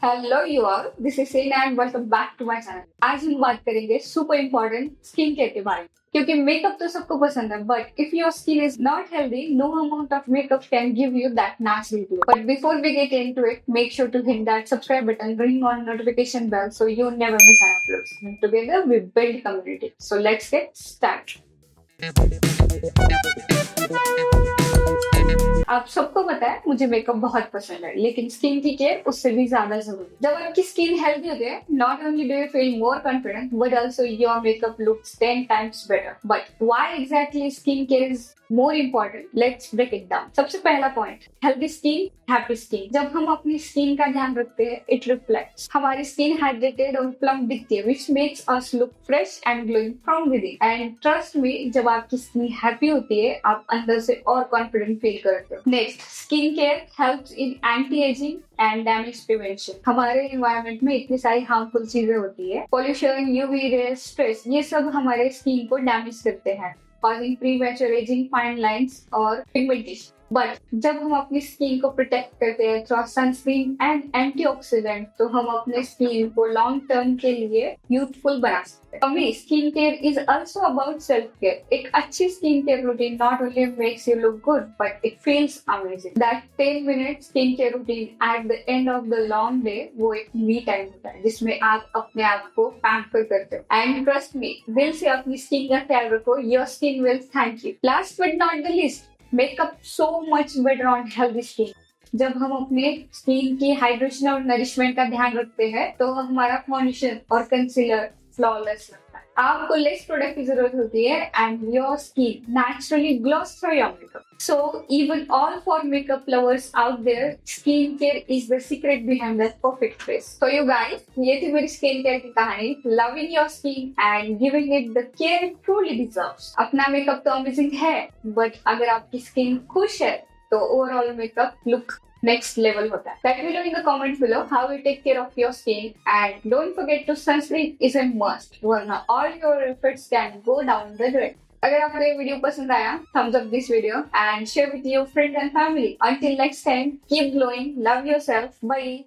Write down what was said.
Hello you all, this is Sena and welcome back to my channel. आज हम बात करेंगे सुपर इम्पोर्टेंट स्किन केयर के बारे में। क्योंकि मेकअप तो सबको पसंद है, but if your skin is not healthy, no amount of makeup can give you that natural glow. But before we get into it, make sure to hit that subscribe button, ring on notification bell so you never miss an upload. And together we build community. So let's get started. आप सबको पता है मुझे makeup बहुत पसंद है, लेकिन skin की केयर उससे भी ज्यादा जरूरी है। जब आपकी स्किन हेल्दी होती है, not only do you feel more confident but also your makeup looks 10 times better. But why exactly skin care is more important? Let's break it down. सबसे पहला point, healthy skin happy skin. जब हम अपनी skin का ध्यान रखते हैं, it reflects. हमारी स्किन हाइड्रेटेड और प्लम्प दिखती है, which makes us look fresh and glowing from within. And trust me, जब आपकी स्किन हैप्पी होती है, आप अंदर से और कॉन्फिडेंट फील करते हो। Next, skin care helps in anti ageing and damage prevention. हमारे एनवायरनमेंट में इतनी सारी हार्मफुल चीजें होती है, पोल्यूशन, यूवी रेज, स्ट्रेस, ये सब हमारे स्किन को डैमेज करते हैं, causing premature aging, fine lines और pigmentation. बट जब हम अपनी स्किन को प्रोटेक्ट करते हैं थ्रू सनस्क्रीन एंड एंटीऑक्सीडेंट, तो हम अपने स्किन को लॉन्ग टर्म के लिए यूथफुल बना सकते हैं। For skin care is also about self care. एक अच्छी skin care routine not only makes you look good but it feels amazing. That 10 minute skin care routine at the end of the long day, वो एक me time होता है जिसमें आप अपने आप को पैम्पर करते हो। एंड ट्रस्ट मी, दिल से अपनी स्किन का ख्याल रखो, your skin will thank you. Last but not the least, makeup so much better on healthy skin. जब हम अपने स्किन की हाइड्रेशन और नरिशमेंट का ध्यान रखते हैं, तो हमारा फाउंडेशन और कंसीलर फ्लॉलेस लगता है। आपको लेस प्रोडक्ट की जरूरत होती है and your skin naturally glows through your makeup. So even all for makeup lovers out there, skin care is the secret behind that perfect face. So you guys, ये थी मेरी स्किन केयर की कहानी, loving your skin and giving it the care it truly deserves. अपना makeup तो amazing है, but अगर आपकी स्किन खुश है तो overall makeup look next level होता है। Let me know in the comments below how you take care of your skin, and don't forget to sunscreen is a must, वरना all your efforts can go down the drain. अगर आपको ये video पसंद आया, thumbs up this video and share with your friends and family. Until next time, keep glowing, love yourself, bye.